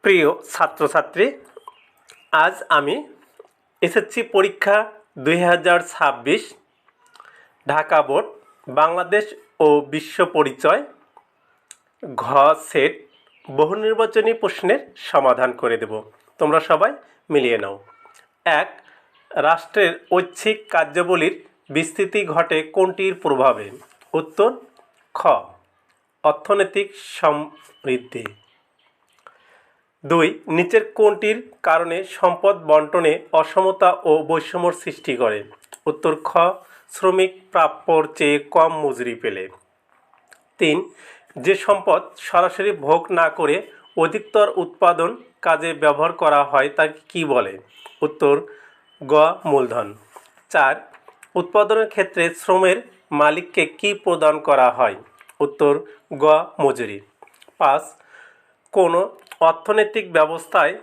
প্রিয় ছাত্রছাত্রী, আজ আমি এসএসসি পরীক্ষা 2026 ঢাকা বোর্ড বাংলাদেশ ও বিশ্ব পরিচয় ঘ সেট বহুনির্বাচনী প্রশ্নের সমাধান করে দেব। তোমরা সবাই মিলিয়ে নাও। 1. রাষ্ট্রের ঐচ্ছিক কার্যাবলীর বিস্তৃতি ঘটে কোনটির প্রভাবে? উত্তর খ অর্থনৈতিক সমৃদ্ধি। 2. নিচের কোনটির কারণে সম্পদ বণ্টনে অসমতা ও বৈষম্যর সৃষ্টি করে? উত্তর খ শ্রমিক প্রাপ্যর চেয়ে কম মজুরি পেলে। 3. যে সম্পদ সরাসরি ভোগ না করে অধিকতর উৎপাদন কাজে ব্যবহার করা হয় তাকে কী বলে? উত্তর গ মূলধন। 4. উৎপাদনের ক্ষেত্রে শ্রমের মালিককে কী প্রদান করা হয়? উত্তর গ মজুরি। 5. কোনো অর্থনৈতিক ব্যবস্থায়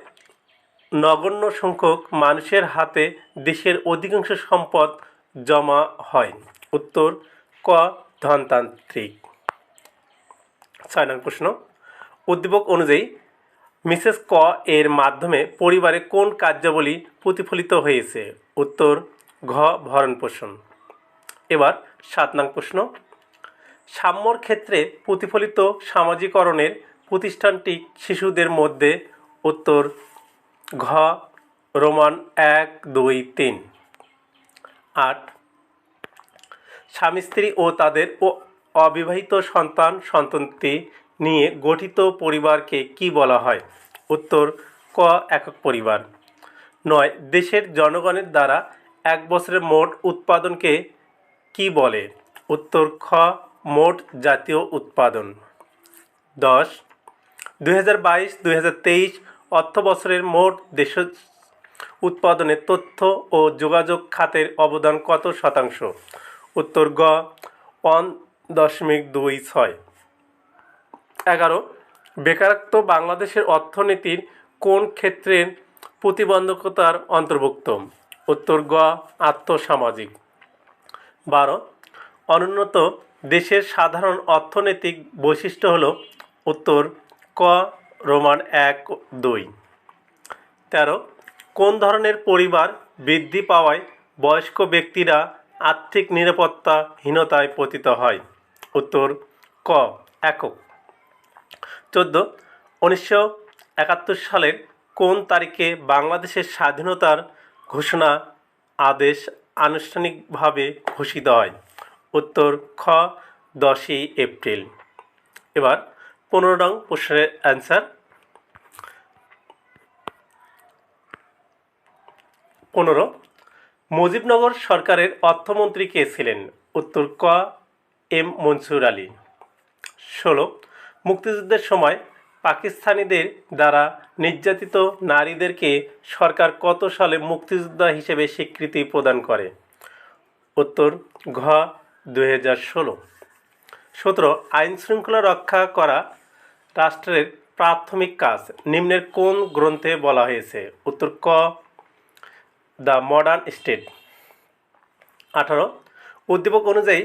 নগণ্য সংখ্যক মানুষের হাতে দেশের অধিকাংশ সম্পদ জমা হয়? উত্তর ক ধনতান্ত্রিক। 6 নং প্রশ্ন, উদ্দীপক অনুযায়ী মিসেস ক এর মাধ্যমে পরিবারে কোন কার্যাবলী প্রতিফলিত হয়েছে? উত্তর ঘ ভরণপোষণ। এবার 7 নং প্রশ্ন, সাম্যর ক্ষেত্রে প্রতিফলিত সামাজিকরণের প্রতিষ্ঠানটি শিশুদের মধ্যে? উত্তর ঘ রোমান 1, 2, 3। 8. স্বামী স্ত্রী ও তাদের অবিবাহিত সন্তানটি নিয়ে গঠিত পরিবারকে কি বলা হয়? উত্তর ক একক পরিবার। 9. দেশের জনগণের দ্বারা এক বছরের মোট উৎপাদনকে কি বলে? উত্তর খ মোট জাতীয় উৎপাদন। 10. 2022-2023 অর্থ বছরের মোট দেশ উৎপাদনে তথ্য ও যোগাযোগ খাতের অবদান কত শতাংশ? উত্তর গ 1.26। 11. বেকারত্ব বাংলাদেশের অর্থনীতির কোন ক্ষেত্রের প্রতিবন্ধকতার অন্তর্ভুক্ত? উত্তর গ আর্থসামাজিক। 12. অনুন্নত দেশের সাধারণ অর্থনৈতিক বৈশিষ্ট্য হল? উত্তর ক রোমান 1, 2। 13. কোন ধরনের পরিবার বৃদ্ধি পাওয়ায় বয়স্ক ব্যক্তিরা আর্থিক নিরাপত্তাহীনতায় পতিত হয়? উত্তর ক একক। 14. 1971 সালের কোন তারিখে বাংলাদেশের স্বাধীনতার ঘোষণা আদেশ আনুষ্ঠানিকভাবে ঘোষিত হয়? উত্তর খ 10ই এপ্রিল। এবার 15 নং প্রশ্নের অ্যান্সার। 15. মুজিবনগর সরকারের অর্থমন্ত্রী কে ছিলেন? উত্তর ক এম মনসুর আলী। 16. মুক্তিযুদ্ধের সময় পাকিস্তানিদের দ্বারা নির্যাতিত নারীদেরকে সরকার কত সালে মুক্তিযোদ্ধা হিসেবে স্বীকৃতি প্রদান করে? উত্তর ঘ 2016। 17. আইন শৃঙ্খলা রক্ষা করা রাষ্ট্রের প্রাথমিক কাজ নিম্নের কোন গ্রন্থে বলা হয়েছে? উত্তর ক দ্য মডার্ন স্টেট। 18. উদ্দীপক অনুযায়ী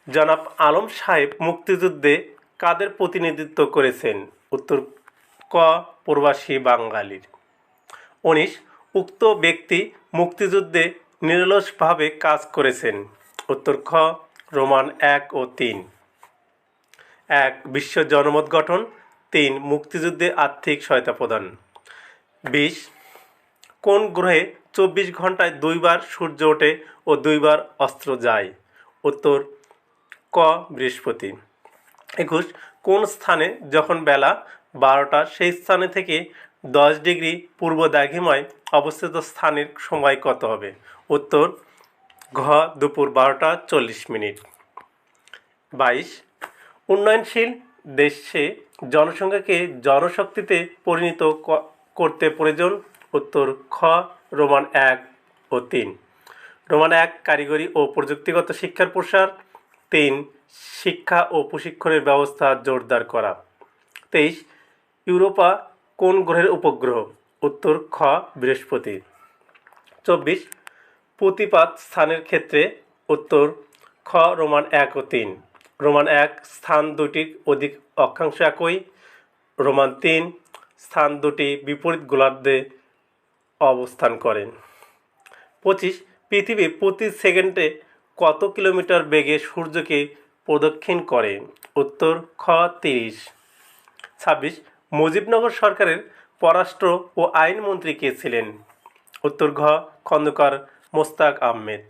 জনাব আলম সাহেব মুক্তিযুদ্ধে কাদের প্রতিনিধিত্ব করেছেন? উত্তর ক প্রবাসী বাঙালির। 19. উক্ত ব্যক্তি মুক্তিযুদ্ধে নিরলসভাবে কাজ করেছেন? উত্তর খ রোমান 1 ও 3। 1. বিশ্ব জনমত গঠন। 3. মুক্তিযুদ্ধে আর্থিক সহায়তা প্রদান। 20. কোন গ্রহে 24 ঘন্টায় 2 বার সূর্য ওঠে ও 2 বার অস্ত যায়? উত্তর ক বৃহস্পতি। 21. কোন স্থানে যখন বেলা 12টা সেই স্থানে থেকে 10 ডিগ্রি পূর্ব দ্রাঘিমায় অবস্থিত স্থানের সময় কত হবে? উত্তর ঘ দুপুর 12টা 40 মিনিট। 22. উন্নয়নশীল দেশে জনসংখ্যাকে জনশক্তিতে পরিণত করতে প্রয়োজন? উত্তর খ রোমান 1 ও 3। রোমান 1 কারিগরি ও প্রযুক্তিগত শিক্ষার প্রসার। 3 শিক্ষা ও প্রশিক্ষণের ব্যবস্থা জোরদার করা। 23 ইউরোপা কোন গ্রহের উপগ্রহ? উত্তর খ বৃহস্পতি। 24 প্রতিপাদ স্থানের ক্ষেত্রে? উত্তর খ রোমান 1 ও 3। রোমান 1 স্থান দুটির অধিক অক্ষাংশ একই। রোমান 3 স্থান দুটি বিপরীত গোলার্ধে অবস্থান করে। 25 পৃথিবী প্রতি সেকেন্ডে কত কিলোমিটার বেগে সূর্যকে প্রদক্ষিণ করে? উত্তর খ 30। 26 মুজিবনগর সরকারের পররাষ্ট্র ও আইনমন্ত্রী কে ছিলেন? উত্তর ঘ খন্দকার মোস্তাক আহমেদ।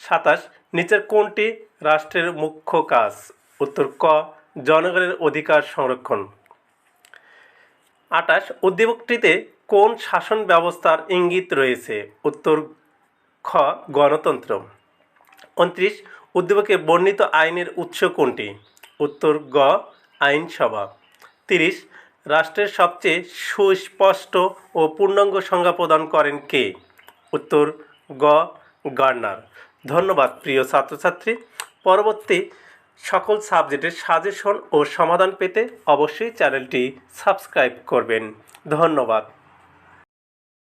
27 নিচের কোনটি রাষ্ট্রের মুখ্য কাজ? উত্তর ক জনগণের অধিকার সংরক্ষণ। 28 উদ্দীপকটিতে কোন শাসন ব্যবস্থার ইঙ্গিত রয়েছে? উত্তর খ গণতন্ত্র। 29 উদ্দীপকে বর্ণিত আইনের উৎস কোনটি? উত্তর গ আইনসভা। 30 রাষ্ট্রের সবচেয়ে সুস্পষ্ট ও পূর্ণাঙ্গ সংজ্ঞা প্রদান করেন কে? উত্তর গ গার্নার। ধন্যবাদ প্রিয় ছাত্রছাত্রী। পরবর্তী সকল সাবজেক্টের সাজেশন ও সমাধান পেতে অবশ্যই চ্যানেলটি সাবস্ক্রাইব করবেন। ধন্যবাদ।